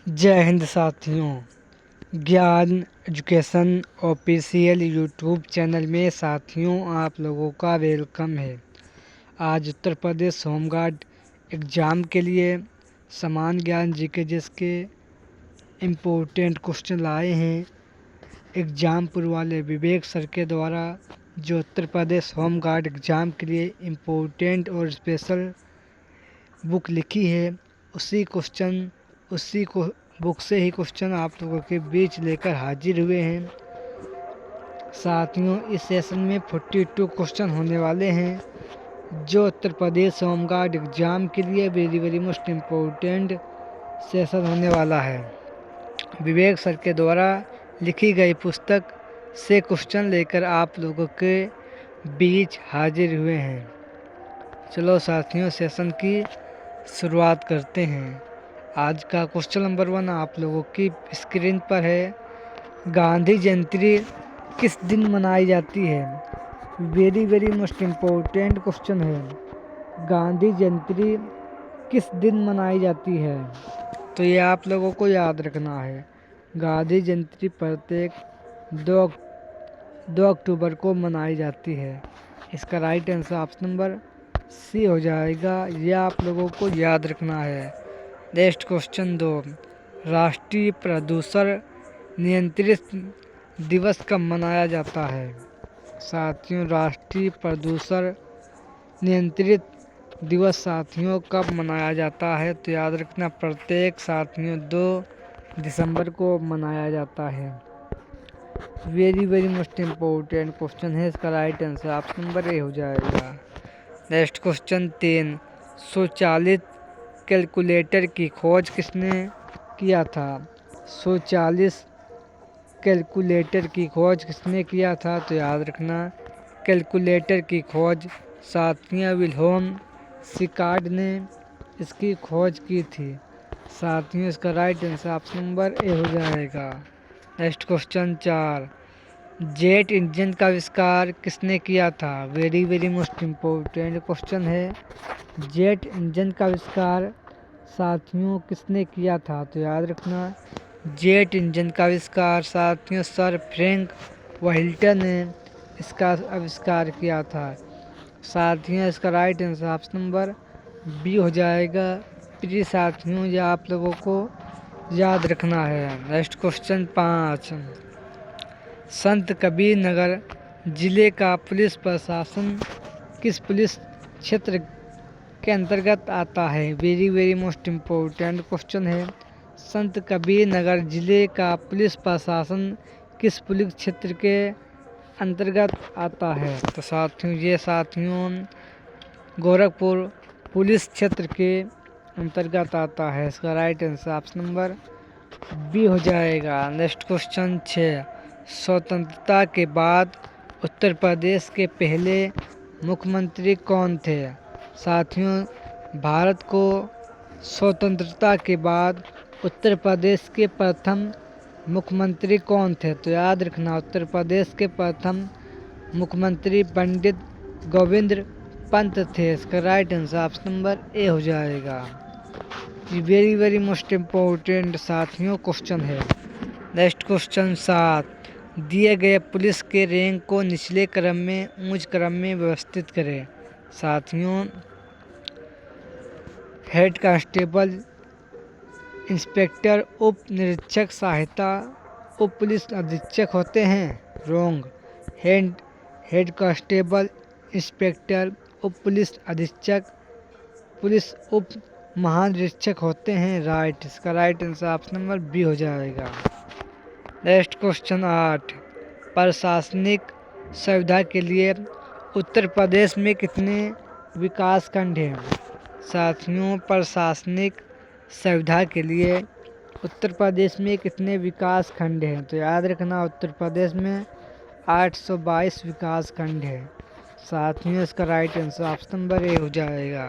जय हिंद साथियों। ज्ञान एजुकेशन ऑफिशियल यूट्यूब चैनल में साथियों आप लोगों का वेलकम है। आज उत्तर प्रदेश होमगार्ड एग्ज़ाम के लिए समान ज्ञान जीके जिसके इम्पोर्टेंट क्वेश्चन लाए हैं एग्ज़ामपुर वाले विवेक सर के द्वारा, जो उत्तर प्रदेश होमगार्ड एग्ज़ाम के लिए इम्पोर्टेंट और स्पेशल बुक लिखी है। उसी को बुक से ही क्वेश्चन आप लोगों के बीच लेकर हाजिर हुए हैं। साथियों, इस सेशन में 42 क्वेश्चन होने वाले हैं, जो उत्तर प्रदेश होमगार्ड एग्ज़ाम के लिए वेरी मोस्ट इम्पोर्टेंट सेशन होने वाला है। विवेक सर के द्वारा लिखी गई पुस्तक से क्वेश्चन लेकर आप लोगों के बीच हाजिर हुए हैं। चलो साथियों, सेशन की शुरुआत करते हैं। आज का क्वेश्चन नंबर 1 आप लोगों की स्क्रीन पर है। गांधी जयंती किस दिन मनाई जाती है? वेरी मोस्ट इम्पोर्टेंट क्वेश्चन है। गांधी जयंती किस दिन मनाई जाती है? तो ये आप लोगों को याद रखना है। गांधी जयंती प्रत्येक 2 अक्टूबर को मनाई जाती है। इसका right answer option number C हो जाएगा। यह आप लोगों को याद रखना है। नेक्स्ट क्वेश्चन 2, राष्ट्रीय प्रदूषण नियंत्रण दिवस कब मनाया जाता है? साथियों, राष्ट्रीय प्रदूषण नियंत्रित दिवस साथियों कब मनाया जाता है? तो याद रखना, प्रत्येक साथियों 2 दिसंबर को मनाया जाता है। वेरी मोस्ट इम्पोर्टेंट क्वेश्चन है। इसका right answer option number A हो जाएगा। नेक्स्ट क्वेश्चन 3, स्वचालित कैलकुलेटर की खोज किसने किया था? स्वचालित कैलकुलेटर की खोज किसने किया था? तो याद रखना, कैलकुलेटर की खोज साथियों विल्हेम शिकार्ड ने इसकी खोज की थी। साथियों, इसका right answer option number A हो जाएगा। नेक्स्ट क्वेश्चन 4, जेट इंजन का आविष्कार किसने किया था? वेरी मोस्ट इम्पोर्टेंट क्वेश्चन है। जेट इंजन का आविष्कार साथियों किसने किया था? तो याद रखना, जेट इंजन का आविष्कार साथियों सर फ्रैंक व्हाइटन ने इसका आविष्कार किया था। साथियों, इसका right answer option number B हो जाएगा। प्रिय साथियों, यह आप लोगों को याद रखना है। नेक्स्ट क्वेश्चन 5, संत कबीर नगर जिले का पुलिस प्रशासन किस पुलिस क्षेत्र के अंतर्गत आता है? वेरी मोस्ट इम्पोर्टेंट क्वेश्चन है। संत कबीर नगर जिले का पुलिस प्रशासन किस पुलिस क्षेत्र के अंतर्गत आता है? तो साथियों गोरखपुर पुलिस क्षेत्र के अंतर्गत आता है। इसका right answer option number B हो जाएगा। नेक्स्ट क्वेश्चन 6, स्वतंत्रता के बाद उत्तर प्रदेश के पहले मुख्यमंत्री कौन थे? साथियों, भारत को स्वतंत्रता के बाद उत्तर प्रदेश के प्रथम मुख्यमंत्री कौन थे? तो याद रखना, उत्तर प्रदेश के प्रथम मुख्यमंत्री पंडित गोविंद पंत थे। इसका right answer option number A हो जाएगा। ये वेरी मोस्ट इम्पोर्टेंट साथियों क्वेश्चन है। नेक्स्ट क्वेश्चन 7, दिए गए पुलिस के रैंक को निचले क्रम में उच्च क्रम में व्यवस्थित करें। साथियों, हेड कांस्टेबल, इंस्पेक्टर, उप निरीक्षक, सहायता उप पुलिस अधीक्षक होते हैं। रॉन्ग। हेड कांस्टेबल, इंस्पेक्टर, उप पुलिस अधीक्षक, पुलिस उप महानिरीक्षक होते हैं। राइट। इसका right answer option number B हो जाएगा। नेक्स्ट क्वेश्चन 8, प्रशासनिक सुविधा के लिए उत्तर प्रदेश में कितने विकास खंड हैं? साथियों, प्रशासनिक सुविधा के लिए उत्तर प्रदेश में कितने विकास खंड हैं? तो याद रखना, उत्तर प्रदेश में 822 विकास खंड हैं। साथियों, इसका right answer option number A हो जाएगा।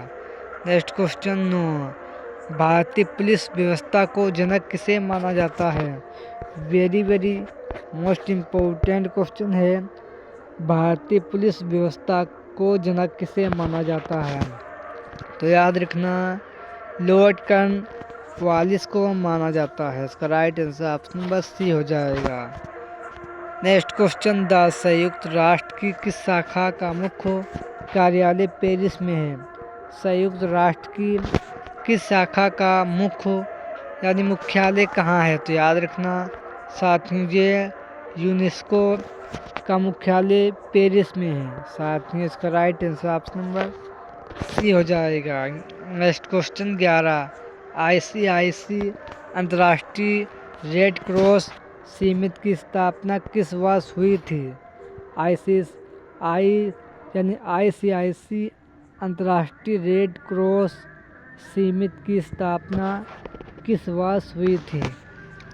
नेक्स्ट क्वेश्चन 9, भारतीय पुलिस व्यवस्था को जनक किसे माना जाता है? वेरी मोस्ट इम्पोर्टेंट क्वेश्चन है। भारतीय पुलिस व्यवस्था को जनक किसे माना जाता है? तो याद रखना, लॉर्ड कर्नल 44 को माना जाता है। इसका right answer option number C हो जाएगा। नेक्स्ट क्वेश्चन, द संयुक्त राष्ट्र की किस शाखा का मुख्य कार्यालय पेरिस में है? संयुक्त राष्ट्र की किस शाखा का मुख्यालय कहाँ है? तो याद रखना साथियों, ये यूनेस्को का मुख्यालय पेरिस में है। साथियों, इसका right answer option number C हो जाएगा। नेक्स्ट क्वेश्चन 11, ICIC अंतर्राष्ट्रीय रेड क्रॉस समिति की स्थापना किस वर्ष हुई थी? ICIC अंतर्राष्ट्रीय रेड क्रॉस समिति की स्थापना किस वर्ष हुई थी?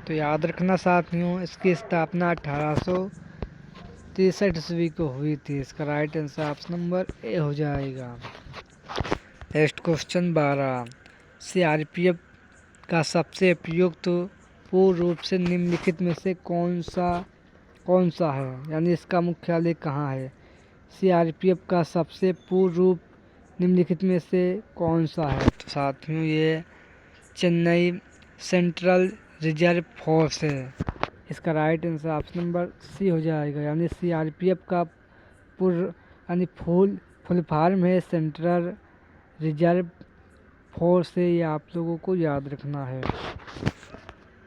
तो याद रखना साथियों, इसकी स्थापना 1863 ईस्वी को हुई थी। इसका right answer option number A हो जाएगा। नेक्स्ट क्वेश्चन 12, CRPF का सबसे उपयुक्त पूर्ण रूप से निम्नलिखित में से कौन सा है? इसका मुख्यालय कहाँ है? CRPF का सबसे पूर्ण रूप निम्नलिखित में से कौन सा है? तो साथियों, ये चेन्नई सेंट्रल रिजर्व फोर्स है। इसका right answer option number C हो जाएगा। CRPF का फुल फॉर्म है सेंट्रल रिजर्व फोर्स है। ये आप लोगों को याद रखना है।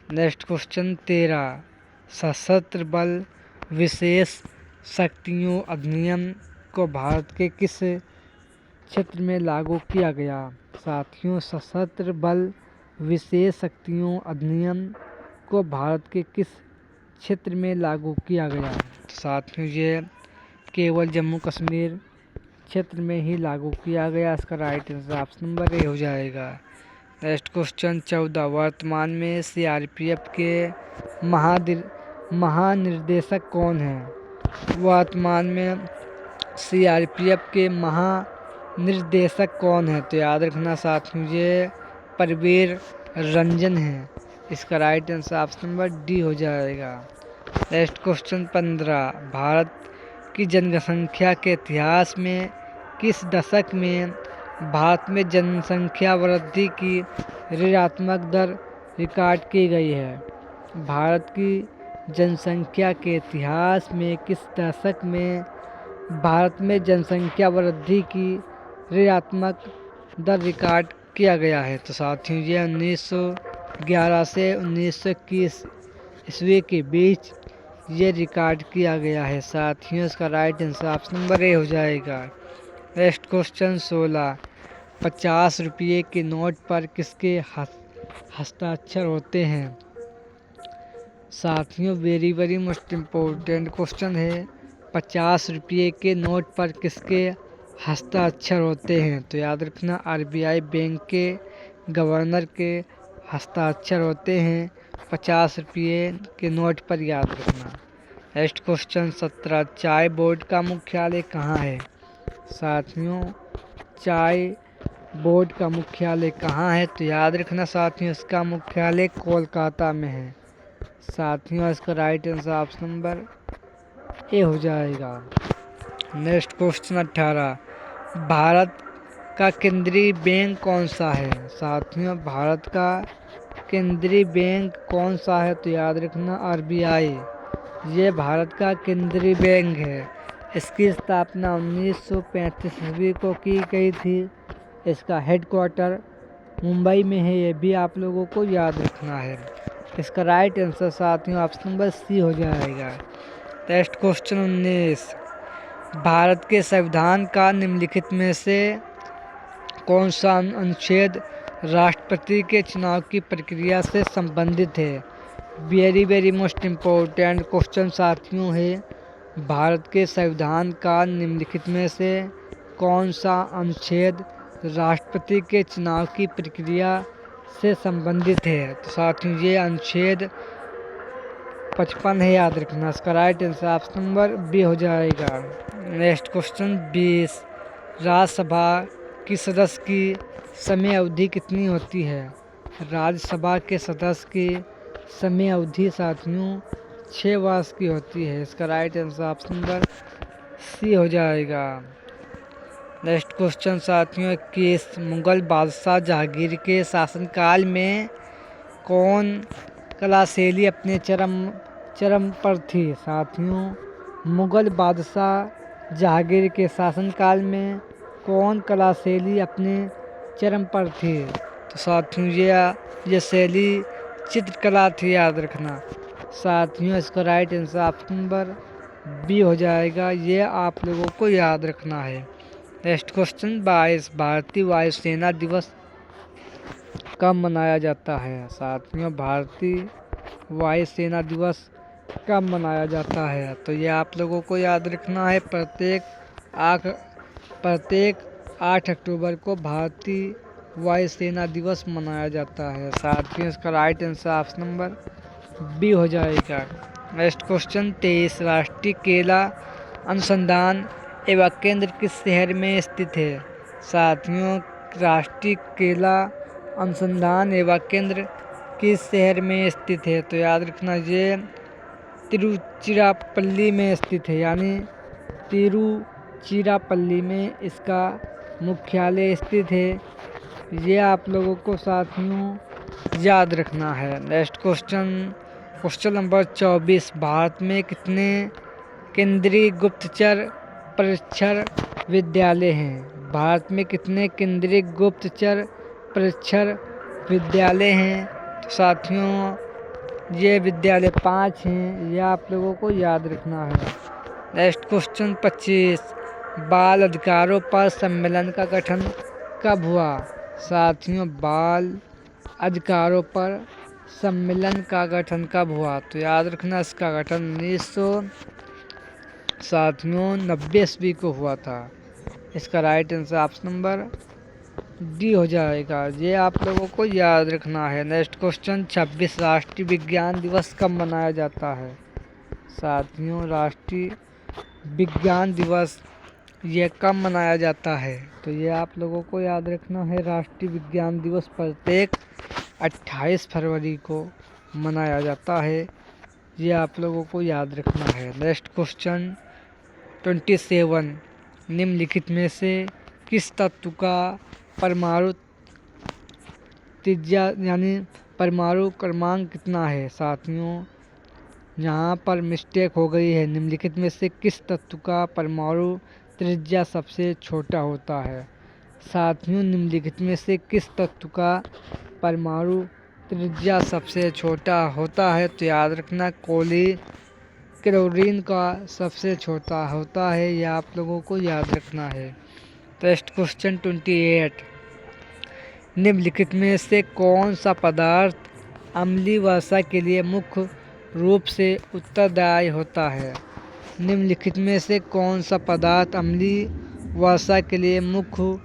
नेक्स्ट क्वेश्चन 13, सशस्त्र बल विशेष शक्तियों अधिनियम को भारत के किस क्षेत्र में लागू किया गया? साथियों, सशस्त्र बल विशेष शक्तियों अधिनियम को भारत के किस क्षेत्र में लागू किया गया? साथियों, ये केवल जम्मू कश्मीर क्षेत्र में ही लागू किया गया। इसका right answer option number A हो जाएगा। नेक्स्ट क्वेश्चन 14, वर्तमान में CRPF के महानिर्देशक कौन हैं? वर्तमान में CRPF के महानिर्देशक कौन हैं? तो याद रखना साथियों, ये परवेर रंजन है। इसका right answer option number D हो जाएगा। नेक्स्ट क्वेश्चन 15, भारत की जनसंख्या के इतिहास में किस दशक में भारत में जनसंख्या वृद्धि की ऋणात्मक दर रिकॉर्ड की गई है? भारत की जनसंख्या के इतिहास में किस दशक में भारत में जनसंख्या वृद्धि की ऋणात्मक दर रिकॉर्ड किया गया है? तो साथियों, ये 1911 से 1921 ईस्वी के बीच ये रिकॉर्ड किया गया है। साथियों, इसका right answer option number A हो जाएगा। नेक्स्ट क्वेश्चन 16, 50 रुपये के नोट पर किसके हस्ताक्षर होते हैं? साथियों, वेरी मोस्ट इम्पोर्टेंट क्वेश्चन है। 50 रुपये के नोट पर किसके हस्ताक्षर होते हैं? तो याद रखना RBI बैंक के गवर्नर के हस्ताक्षर होते हैं 50 रुपये के नोट पर, याद रखना। नेक्स्ट क्वेश्चन 17, चाय बोर्ड का मुख्यालय कहाँ है? साथियों, चाय बोर्ड का मुख्यालय कहाँ है? तो याद रखना साथियों, इसका मुख्यालय कोलकाता में है। साथियों, इसका right answer option number A हो जाएगा। नेक्स्ट क्वेश्चन 18, भारत का केंद्रीय बैंक कौन सा है? साथियों, भारत का केंद्रीय बैंक कौन सा है? तो याद रखना RBI, ये भारत का केंद्रीय बैंक है। इसकी स्थापना 1935 ईस्वी को की गई थी। इसका हेडक्वार्टर मुंबई में है, ये भी आप लोगों को याद रखना है। इसका राइट आंसर साथियों ऑप्शन नंबर सी हो जाएगा। नेक्स्ट क्वेश्चन 19, भारत के संविधान का निम्नलिखित में से कौन सा अनुच्छेद राष्ट्रपति के चुनाव की प्रक्रिया से संबंधित है? वेरी मोस्ट इम्पोर्टेंट क्वेश्चन साथियों है। भारत के संविधान का निम्नलिखित में से कौन सा अनुच्छेद राष्ट्रपति के चुनाव की प्रक्रिया से संबंधित है? तो साथियों, ये अनुच्छेद 55 है, याद रखना। इसका right answer option number B हो जाएगा। नेक्स्ट क्वेश्चन 20, राज्यसभा की सदस्य की समय अवधि कितनी होती है? राज्यसभा के सदस्य की समय अवधि साथियों 6 वर्ष की होती है। इसका right answer option number C हो जाएगा। नेक्स्ट क्वेश्चन साथियों 21, मुगल बादशाह जहांगीर के शासनकाल में कौन कला शैली अपने चरम पर थी? साथियों, मुगल बादशाह जहांगीर के शासनकाल में कौन कला शैली अपने चरम पर थी? तो साथियों, ये शैली चित्रकला थी, याद रखना। साथियों, इसका right answer option number B हो जाएगा। ये आप लोगों को याद रखना है। नेक्स्ट क्वेश्चन 22, भारतीय वायुसेना दिवस कब मनाया जाता है? साथियों, भारतीय वायुसेना दिवस कब मनाया जाता है? तो ये आप लोगों को याद रखना है। प्रत्येक 8 अक्टूबर को भारतीय वायुसेना दिवस मनाया जाता है। साथियों, इसका right answer option number B हो जाएगा। नेक्स्ट क्वेश्चन 23, राष्ट्रीय केला अनुसंधान एवं केंद्र किस शहर में स्थित है? साथियों, राष्ट्रीय केला अनुसंधान एवं केंद्र किस शहर में स्थित है? तो याद रखना, ये तिरुचिरापल्ली में स्थित है, यानी तिरुचिरापल्ली में इसका मुख्यालय स्थित है। ये आप लोगों को साथियों याद रखना है। नेक्स्ट क्वेश्चन नंबर 24, भारत में कितने केंद्रीय गुप्तचर परीक्षण विद्यालय हैं? भारत में कितने केंद्रीय गुप्तचर परीक्षण विद्यालय हैं? तो साथियों, ये विद्यालय 5 हैं। यह आप लोगों को याद रखना है। नेक्स्ट क्वेश्चन 25, बाल अधिकारों पर सम्मेलन का गठन कब हुआ? साथियों, बाल अधिकारों पर सम्मेलन का गठन कब हुआ? तो याद रखना, इसका गठन 1990 ईस्वी को हुआ था। इसका right answer option number D हो जाएगा। ये आप लोगों को याद रखना है। नेक्स्ट क्वेश्चन 26, राष्ट्रीय विज्ञान दिवस कब मनाया जाता है? साथियों, राष्ट्रीय विज्ञान दिवस ये कब मनाया जाता है? तो ये आप लोगों को याद रखना है। राष्ट्रीय विज्ञान दिवस प्रत्येक 28 फरवरी को मनाया जाता है। ये आप लोगों को याद रखना है। नेक्स्ट क्वेश्चन 27, निम्नलिखित में से किस तत्व का परमाणु त्रिज्या यानी परमाणु क्रमांक कितना है? साथियों, यहाँ पर मिस्टेक हो गई है। निम्नलिखित में से किस तत्व का परमाणु त्रिज्या सबसे छोटा होता है? साथियों, निम्नलिखित में से किस तत्व का परमाणु त्रिज्या सबसे छोटा होता है? तो याद रखना, क्लोरीन का सबसे छोटा होता है। यह आप लोगों को याद रखना है। नेक्स्ट क्वेश्चन 28, निम्नलिखित में से कौन सा पदार्थ अम्लीय वर्षा के लिए मुख्य रूप से उत्तरदायी होता है? निम्नलिखित में से कौन सा पदार्थ अम्लीय वर्षा के लिए मुख्य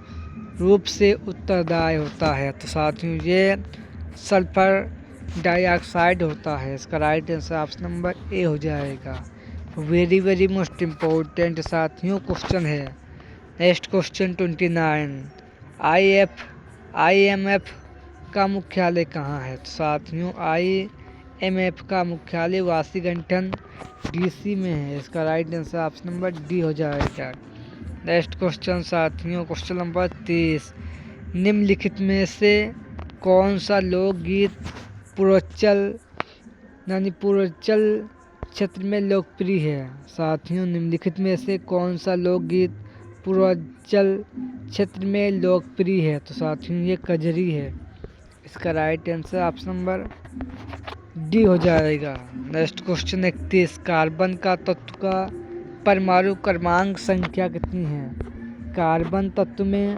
रूप से उत्तरदायी होता है? तो साथियों, ये सल्फर डाइऑक्साइड होता है। इसका right answer option number A हो जाएगा। वेरी मोस्ट इम्पोर्टेंट साथियों क्वेश्चन है। नेक्स्ट क्वेश्चन 29, IMF का मुख्यालय कहाँ है? तो साथियों, IMF का मुख्यालय वाशिंगटन DC में है। इसका right answer option number D हो जाएगा। नेक्स्ट क्वेश्चन साथियों, क्वेश्चन नंबर 30, निम्नलिखित में से कौन सा लोकगीत पूर्वांचल क्षेत्र में लोकप्रिय है? साथियों, निम्नलिखित में से कौन सा लोकगीत पूर्वांचल क्षेत्र में लोकप्रिय है? तो साथियों, ये कजरी है। इसका right answer option number D हो जाएगा। नेक्स्ट क्वेश्चन 31, कार्बन का तत्व का परमाणु क्रमांक संख्या कितनी है? कार्बन तत्व में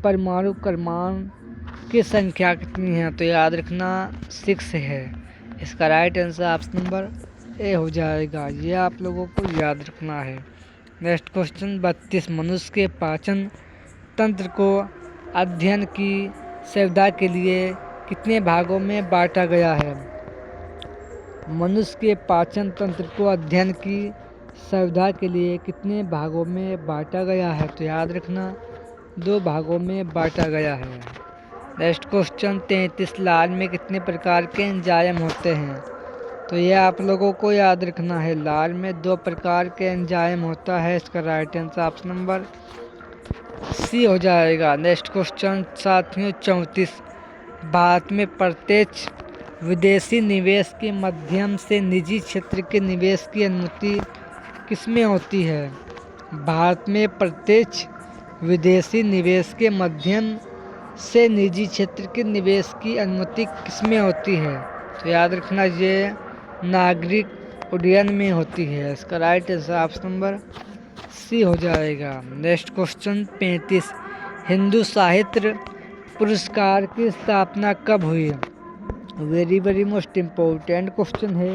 परमाणु क्रमांक की संख्या कितनी है? तो याद रखना, 6 है। इसका right answer option number A हो जाएगा। ये आप लोगों को याद रखना है। नेक्स्ट क्वेश्चन 32, मनुष्य के पाचन तंत्र को अध्ययन की सुविधा के लिए कितने भागों में बांटा गया है? मनुष्य के पाचन तंत्र को अध्ययन की सुविधा के लिए कितने भागों में बांटा गया है? तो याद रखना, 2 भागों में बांटा गया है। नेक्स्ट क्वेश्चन 33, लाल में कितने प्रकार के एंजाइम होते हैं? तो ये आप लोगों को याद रखना है। लाल में 2 प्रकार के एंजाइम होता है। इसका right answer option number C हो जाएगा। नेक्स्ट क्वेश्चन साथियों 34, भारत में प्रत्यक्ष विदेशी निवेश के माध्यम से निजी क्षेत्र के निवेश की अनुमति किसमें होती है? भारत में प्रत्यक्ष विदेशी निवेश के माध्यम से निजी क्षेत्र के निवेश की अनुमति किसमें होती है? तो याद रखना ये नागरिक उड्डयन में होती है। इसका right answer option number C हो जाएगा। नेक्स्ट क्वेश्चन 35, हिंदू साहित्य पुरस्कार की स्थापना कब हुई? वेरी मोस्ट इम्पोर्टेंट क्वेश्चन है।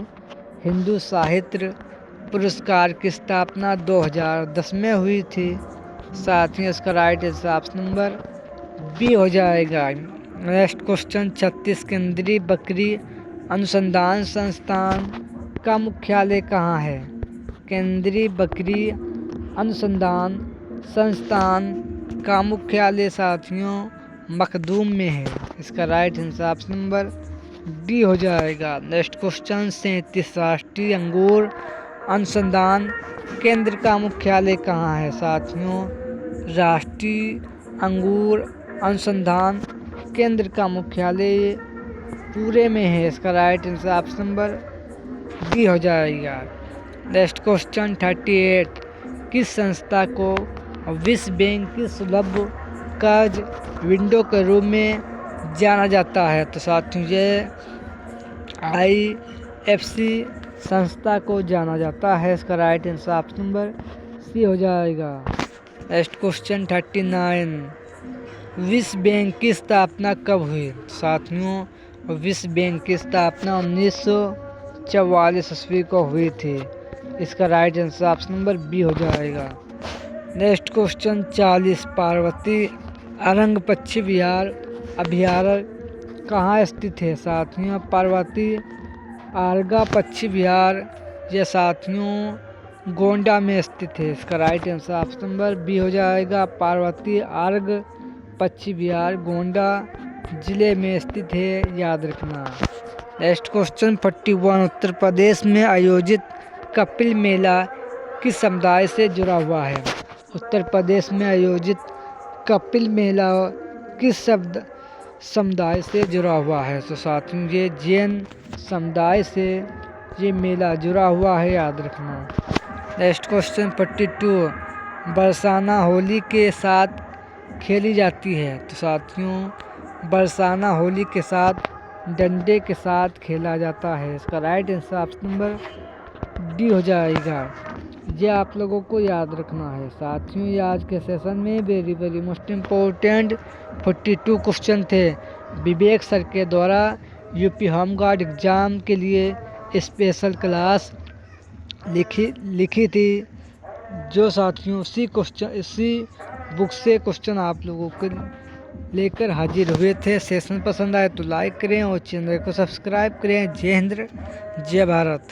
हिंदू साहित्य पुरस्कार की स्थापना 2010 में हुई थी। साथ ही इसका right answer option number B हो जाएगा। नेक्स्ट क्वेश्चन 36, केंद्रीय बकरी अनुसंधान संस्थान का मुख्यालय कहाँ है? केंद्रीय बकरी अनुसंधान संस्थान का मुख्यालय साथियों मखदूम में है। इसका right answer option number D हो जाएगा। नेक्स्ट क्वेश्चन 37, राष्ट्रीय अंगूर अनुसंधान केंद्र का मुख्यालय कहाँ है? साथियों राष्ट्रीय अंगूर अनुसंधान केंद्र का मुख्यालय पूरे में है। इसका right answer option number D हो जाएगा। नेक्स्ट क्वेश्चन 38, किस संस्था को विश्व बैंक की सुलभ कर्ज विंडो के रूप में जाना जाता है? तो साथियों ये IFC संस्था को जाना जाता है। इसका right answer option number C हो जाएगा। नेक्स्ट क्वेश्चन 39, विश्व बैंक की स्थापना कब हुई? साथियों विश्व बैंक की स्थापना 1944 ईस्वी को हुई थी। इसका right answer option number B हो जाएगा। नेक्स्ट क्वेश्चन 40, पार्वती अरंग पक्षी विहार अभयारण्य कहाँ स्थित है? साथियों पार्वती आरगा पक्षी विहार ये साथियों गोंडा में स्थित है। इसका right answer option number B हो जाएगा। पार्वती आर्ग पक्षी विहार गोंडा जिले में स्थित है, याद रखना। नेक्स्ट क्वेश्चन 41, उत्तर प्रदेश में आयोजित कपिल मेला किस समुदाय से जुड़ा हुआ है? उत्तर प्रदेश में आयोजित कपिल मेला किस समुदाय से जुड़ा हुआ है? तो साथियों ये जैन समुदाय से ये मेला जुड़ा हुआ है, याद रखना। नेक्स्ट क्वेश्चन 42, बरसाना होली के साथ खेली जाती है? तो साथियों बरसाना होली के साथ डंडे के साथ खेला जाता है। इसका right answer option number D हो जाएगा। ये आप लोगों को याद रखना है। साथियों ये आज के सेशन में वेरी मोस्ट इम्पोर्टेंट 42 क्वेश्चन थे। विवेक सर के द्वारा यूपी होम गार्ड एग्ज़ाम के लिए स्पेशल क्लास लिखी थी, जो साथियों इसी बुक से क्वेश्चन आप लोगों को लेकर हाजिर हुए थे। सेशन पसंद आए तो लाइक करें और चैनल को सब्सक्राइब करें। जय हिंद जय भारत।